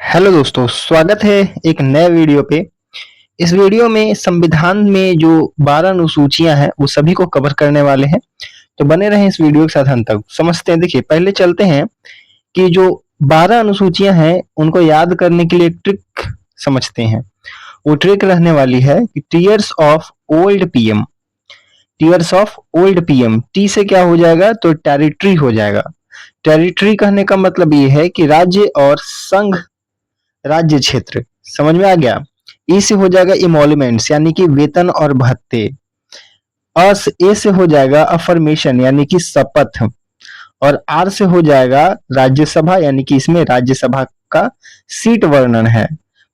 Hello दोस्तों, स्वागत है एक नए वीडियो पे। इस वीडियो में संविधान में जो 12 अनुसूचियां हैं वो सभी को कवर करने वाले हैं। तो बने रहें इस वीडियो के साथ अंत तक। समझते हैं। देखिए, पहले चलते हैं कि जो 12 अनुसूचियां हैं उनको याद करने के लिए ट्रिक समझते हैं। वो ट्रिक रहने वाली है कि tears of old PM. Tears of old PM, T से क्या हो जाएगा तो टेरिटरी हो जाएगा। टेरिटरी कहने का मतलब ये है कि राज्य और संघ राज्य क्षेत्र। समझ में आ गया। ई से हो जाएगा इमोल्यूमेंट्स यानी कि वेतन और भत्ते। ए से हो जाएगा अफर्मेशन यानी कि शपथ। और आर से हो जाएगा राज्यसभा यानी कि इसमें राज्यसभा का सीट वर्णन है।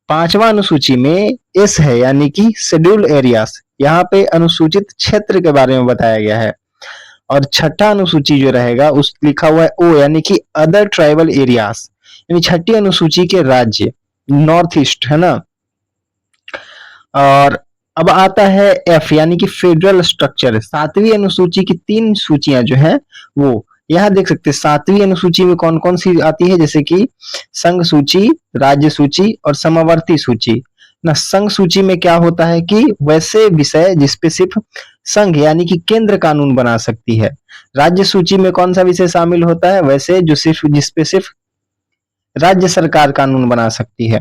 पांचवा अनुसूची में एस है यानी कि शेड्यूल्ड एरियाज। यहाँ पे अनुसूचित क्षेत्र के बारे में बताया गया है। और छठा अनुसूची जो रहेगा उस लिखा हुआ है ओ यानी कि अदर ट्राइबल एरियाज, यानी छठी अनुसूची के राज्य नॉर्थ ईस्ट है ना। और अब आता है एफ यानी कि फेडरल स्ट्रक्चर। सातवीं अनुसूची की 3 सूचियां जो है वो यहाँ देख सकते हैं। सातवीं अनुसूची में कौन कौन सी आती है, जैसे कि संघ सूची, राज्य सूची और समवर्ती सूची ना। संघ सूची में क्या होता है कि वैसे विषय जिसपे सिर्फ संघ यानी कि केंद्र कानून बना सकती है। राज्य सूची में कौन सा विषय शामिल होता है, वैसे जो सिर्फ जिसपे सिर्फ राज्य सरकार कानून बना सकती है।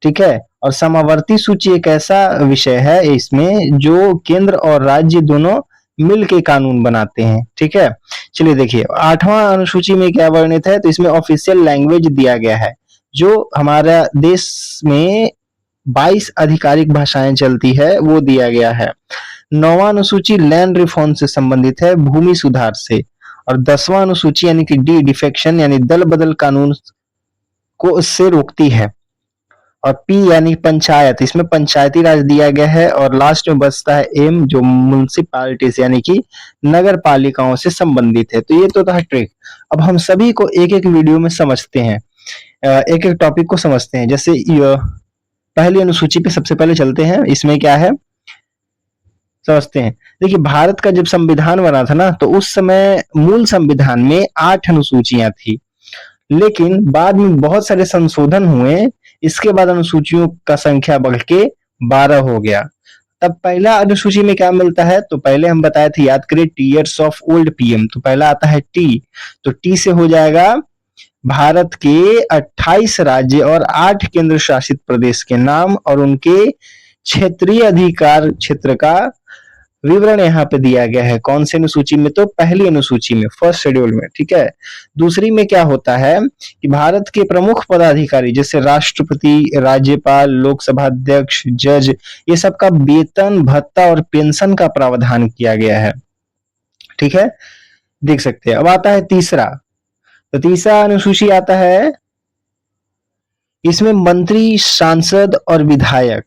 ठीक है। और समवर्ती सूची एक ऐसा विषय है इसमें जो केंद्र और राज्य दोनों मिल के कानून बनाते हैं। ठीक है। चलिए देखिए, आठवां अनुसूची में क्या वर्णित है, तो इसमें ऑफिशियल लैंग्वेज दिया गया है। जो हमारा देश में 22 आधिकारिक भाषाएं चलती है वो दिया गया है। नौवां अनुसूची लैंड रिफॉर्म से संबंधित है, भूमि सुधार से। और 10वां अनुसूची यानी कि डी डिफेक्शन यानी दल बदल कानून को उससे रोकती है। और पी यानी पंचायत, इसमें पंचायती राज दिया गया है। और लास्ट में बचता है एम जो म्युनिसिपैलिटीज यानी कि नगर पालिकाओं से संबंधित है। तो ये तो था ट्रिक। अब हम सभी को एक एक वीडियो में समझते हैं, एक एक टॉपिक को समझते हैं। जैसे पहली अनुसूची पे सबसे पहले चलते हैं। इसमें क्या है समझते हैं। देखिए, भारत का जब संविधान बना था ना तो उस समय मूल संविधान में 8 अनुसूचियां थी, लेकिन बाद में बहुत सारे संशोधन हुए। इसके बाद अनुसूचियों का संख्या बढ़ के 12 हो गया। तब पहला अनुसूची में क्या मिलता है, तो पहले हम बताए थे, याद करिए, टीयर्स ऑफ ओल्ड पीएम। तो पहला आता है टी। तो टी से हो जाएगा भारत के 28 राज्य और 8 केंद्र शासित प्रदेश के नाम और उनके क्षेत्रीय अधिकार क्षेत्र का विवरण यहाँ पे दिया गया है। कौन सी अनुसूची में, तो पहली अनुसूची में, फर्स्ट शेड्यूल में। ठीक है। दूसरी में क्या होता है कि भारत के प्रमुख पदाधिकारी जैसे राष्ट्रपति, राज्यपाल, लोकसभा अध्यक्ष, जज, ये सब का वेतन, भत्ता और पेंशन का प्रावधान किया गया है। ठीक है, देख सकते हैं। अब आता है तीसरा। तो तीसरा अनुसूची आता है, इसमें मंत्री, सांसद और विधायक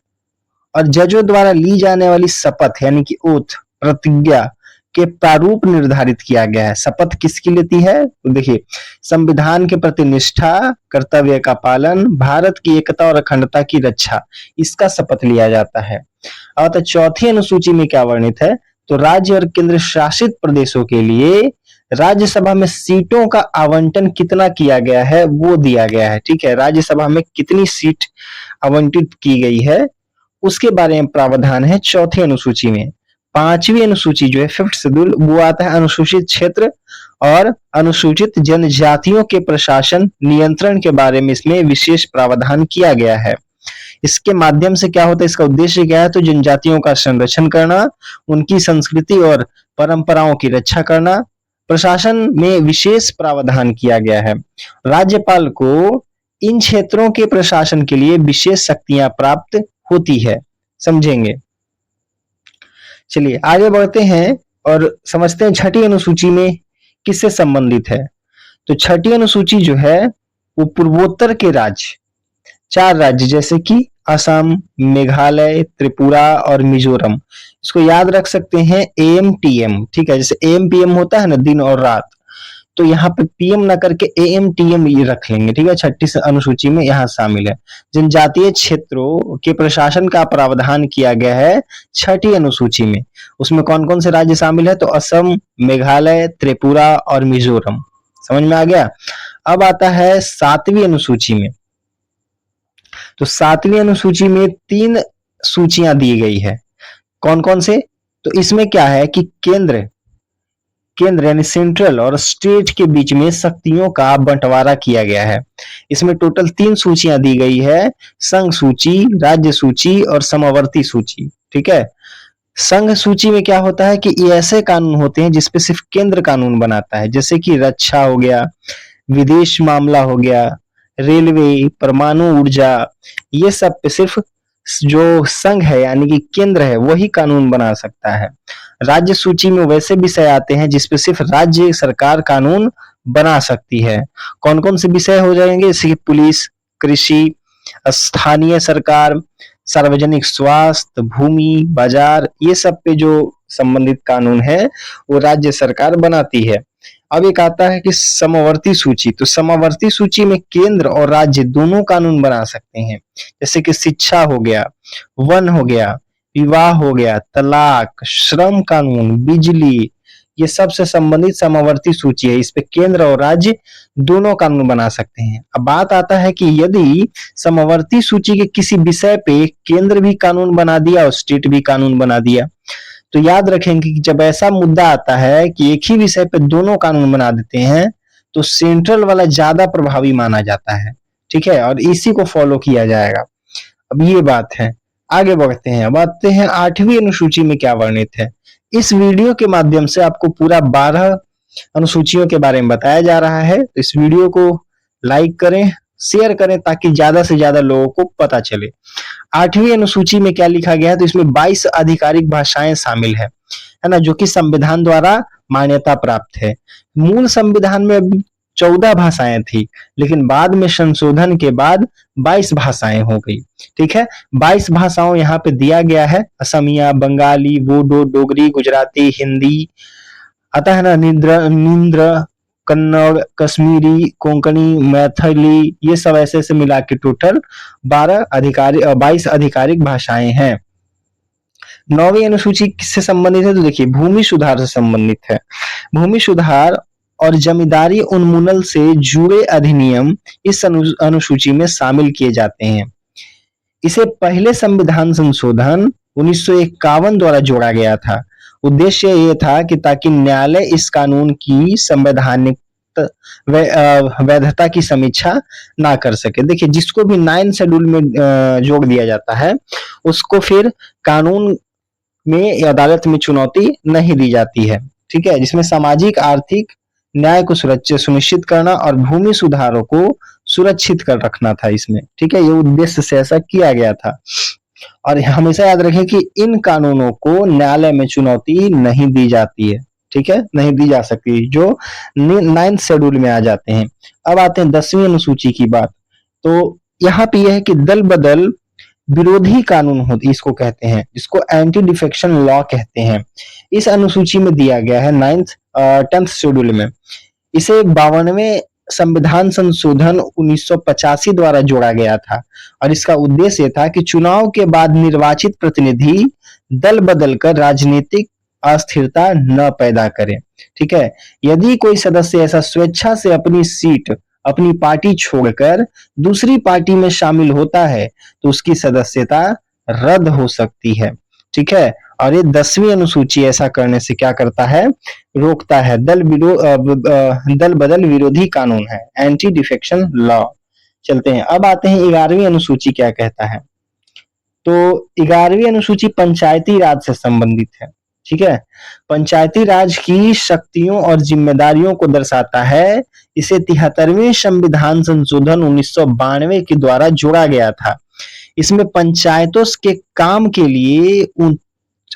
और जजों द्वारा ली जाने वाली शपथ यानी कि ओथ, प्रतिज्ञा के प्रारूप निर्धारित किया गया है। शपथ किसकी लेती है, तो देखिए, संविधान के प्रति निष्ठा, कर्तव्य का पालन, भारत की एकता और अखंडता की रक्षा, इसका शपथ लिया जाता है। और तो चौथी अनुसूची में क्या वर्णित है, तो राज्य और केंद्र शासित प्रदेशों के लिए राज्यसभा में सीटों का आवंटन कितना किया गया है वो दिया गया है। ठीक है, राज्यसभा में कितनी सीट आवंटित की गई है उसके बारे में प्रावधान है चौथी अनुसूची में। पांचवी अनुसूची जो है, फिफ्थ शेड्यूल, वो आता है अनुसूचित क्षेत्र और अनुसूचित जनजातियों के प्रशासन नियंत्रण के बारे में। इसमें विशेष प्रावधान किया गया है। इसके माध्यम से क्या होता है, इसका उद्देश्य क्या है, तो जनजातियों का संरक्षण करना, उनकी संस्कृति और परंपराओं की रक्षा करना। प्रशासन में विशेष प्रावधान किया गया है। राज्यपाल को इन क्षेत्रों के प्रशासन के लिए विशेष शक्तियां प्राप्त होती है। समझेंगे। चलिए आगे बढ़ते हैं और समझते हैं छठी अनुसूची में किससे संबंधित है। तो छठी अनुसूची जो है वो पूर्वोत्तर के राज्य, 4 राज्य जैसे कि असम, मेघालय, त्रिपुरा और मिजोरम, इसको याद रख सकते हैं एम टी एम। ठीक है, जैसे एम पी एम होता है ना, दिन और रात, तो यहाँ पे पीएम ना करके एएम टीएम ये रख लेंगे। ठीक है, छठी अनुसूची में यहाँ शामिल है। जनजातीय क्षेत्रों के प्रशासन का प्रावधान किया गया है छठी अनुसूची में। उसमें कौन कौन से राज्य शामिल है, तो असम, मेघालय, त्रिपुरा और मिजोरम। समझ में आ गया। अब आता है 7वीं अनुसूची में। तो 7वीं अनुसूची में 3 सूचियां दी गई है। कौन कौन से? तो इसमें क्या है कि केंद्र केंद्र यानी सेंट्रल और स्टेट के बीच में शक्तियों का बंटवारा किया गया है। इसमें टोटल 3 सूचियां दी गई है, संघ सूची, राज्य सूची और समवर्ती सूची। ठीक है। संघ सूची में क्या होता है कि ये ऐसे कानून होते हैं जिसपे सिर्फ केंद्र कानून बनाता है, जैसे कि रक्षा हो गया, विदेश मामला हो गया, रेलवे, परमाणु ऊर्जा, ये सब पे सिर्फ जो संघ है यानी कि केंद्र है वही कानून बना सकता है। राज्य सूची में वैसे विषय आते हैं जिसपे सिर्फ राज्य सरकार कानून बना सकती है। कौन कौन से विषय हो जाएंगे? जैसे कि पुलिस, कृषि, स्थानीय सरकार, सार्वजनिक स्वास्थ्य, भूमि, बाजार, ये सब पे जो संबंधित कानून है वो राज्य सरकार बनाती है। अब एक आता है कि समवर्ती सूची। तो समवर्ती सूची में केंद्र और राज्य दोनों कानून बना सकते हैं, जैसे कि शिक्षा हो गया, वन हो गया, विवाह हो गया, तलाक, श्रम कानून, बिजली, ये सब से संबंधित समवर्ती सूची है। इस पे केंद्र और राज्य दोनों कानून बना सकते हैं। अब बात आता है कि यदि समवर्ती सूची के किसी विषय पे केंद्र भी कानून बना दिया और स्टेट भी कानून बना दिया, तो याद रखेंगे कि जब ऐसा मुद्दा आता है कि एक ही विषय पे दोनों कानून बना देते हैं, तो सेंट्रल वाला ज्यादा प्रभावी माना जाता है। ठीक है, और इसी को फॉलो किया जाएगा। अब ये बात है, आगे बढ़ते हैं। अब आते हैं 8वीं अनुसूची में क्या वर्णित है। इस वीडियो के माध्यम से आपको पूरा 12 अनुसूचियों के बारे में बताया जा रहा है। तो इस वीडियो को लाइक करें, शेयर करें ताकि ज्यादा से ज्यादा लोगों को पता चले। 8वीं अनुसूची में क्या लिखा गया है? तो इसमें 22 आधिकारिक भाषाएं शामिल है ना, जो कि संविधान द्वारा मान्यता प्राप्त है। मूल संविधान में 14 भाषाएं थी, लेकिन बाद में संशोधन के बाद 22 भाषाएं हो गई। ठीक है, 22 भाषाओं यहाँ पे दिया गया है। असमिया, बंगाली, बोडो, डोगरी, गुजराती, हिंदी आता है ना, नींद्र, कन्नड़, कश्मीरी, कोंकणी, मैथिली, ये सब ऐसे ऐसे मिला के टोटल 22 आधिकारिक भाषाएं हैं। 9वीं अनुसूची किससे संबंधित है? तो देखिए, भूमि सुधार से संबंधित है। भूमि सुधार और जमींदारी उन्मूलन से जुड़े अधिनियम इस अनुसूची में शामिल किए जाते हैं। इसे पहले संविधान संशोधन 1951 द्वारा जोड़ा गया था। उद्देश्य ये था कि ताकि न्यायालय इस कानून की संवैधानिक वैधता की समीक्षा ना कर सके। देखिए, जिसको भी 9 शेड्यूल में जोड़ दिया जाता है, उसको फिर कानून में अदालत में चुनौती नहीं दी जाती है। ठीक है, जिसमें सामाजिक आर्थिक न्याय को सुनिश्चित करना और भूमि सुधारों को सुरक्षित कर रखना था इसमें। ठीक है, ये उद्देश्य से ऐसा किया गया था। और हमेशा याद रखें कि इन कानूनों को न्यायालय में चुनौती नहीं दी जाती है। ठीक है, नहीं दी जा सकती, जो 9th शेड्यूल में आ जाते हैं। अब आते हैं 10वीं अनुसूची की बात। तो यहाँ पे यह है कि दल बदल विरोधी कानून होती इसको कहते हैं, जिसको एंटी डिफेक्शन लॉ कहते हैं। इस अनुसूची में दिया गया है 10th शेड्यूल में। इसे 52वें संविधान संशोधन 1985 द्वारा जोड़ा गया था और इसका उद्देश्य था कि चुनाव के बाद निर्वाचित प्रतिनिधि दल बदल कर राजनीतिक अस्थिरता न पैदा करे। ठीक है, यदि कोई सदस्य ऐसा स्वेच्छा से अपनी सीट, अपनी पार्टी छोड़कर दूसरी पार्टी में शामिल होता है तो उसकी सदस्यता रद्द हो सकती है। ठीक है, और ये 10वीं अनुसूची ऐसा करने से क्या करता है? रोकता है। दल बदल विरोधी कानून है, एंटी डिफेक्शन लॉ। चलते हैं, अब आते हैं 11वीं अनुसूची क्या कहता है। तो 11वीं अनुसूची पंचायती राज से संबंधित है। ठीक है, पंचायती राज की शक्तियों और जिम्मेदारियों को दर्शाता है। इसे 73वें संविधान संशोधन 1992 के द्वारा जोड़ा गया था। इसमें पंचायतों के काम के लिए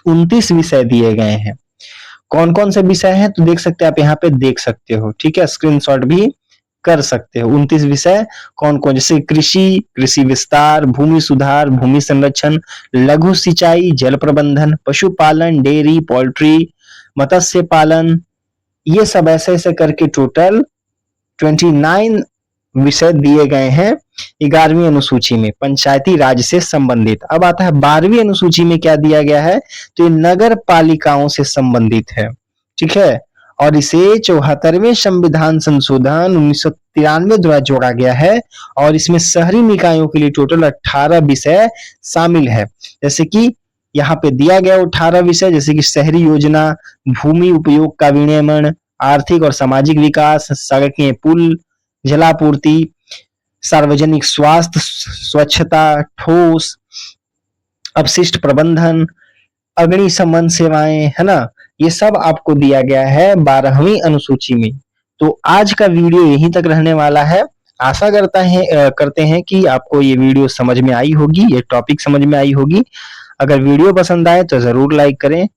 29 विषय दिए गए हैं। कौन कौन से विषय हैं? तो देख सकते हैं, आप यहाँ पे देख सकते हो। ठीक है, स्क्रीनशॉट भी कर सकते हो। 29 विषय कौन कौन? जैसे कृषि, कृषि विस्तार, भूमि सुधार, भूमि संरक्षण, लघु सिंचाई, जल प्रबंधन, पशुपालन, डेयरी, पोल्ट्री, मत्स्य पालन, ये सब ऐसे ऐसे करके टोटल 29 विषय दिए गए हैं 11वीं अनुसूची में पंचायती राज से संबंधित। अब आता है 12वीं अनुसूची में क्या दिया गया है? तो ये नगर पालिकाओं से संबंधित है। ठीक है, और इसे 74वें संविधान संशोधन 1993 द्वारा जोड़ा गया है और इसमें शहरी निकायों के लिए टोटल 18 विषय शामिल है। जैसे कि यहाँ पे दिया गया 18 विषय, जैसे कि शहरी योजना, भूमि उपयोग का विनियमन, आर्थिक और सामाजिक विकास, सड़कें, पुल, जलापूर्ति, सार्वजनिक स्वास्थ्य, स्वच्छता, ठोस अपशिष्ट प्रबंधन, अग्निशमन सेवाएं, है ना, ये सब आपको दिया गया है 12वीं अनुसूची में। तो आज का वीडियो यहीं तक रहने वाला है। आशा करते हैं कि आपको ये वीडियो समझ में आई होगी, ये टॉपिक समझ में आई होगी। अगर वीडियो पसंद आए तो जरूर लाइक करें,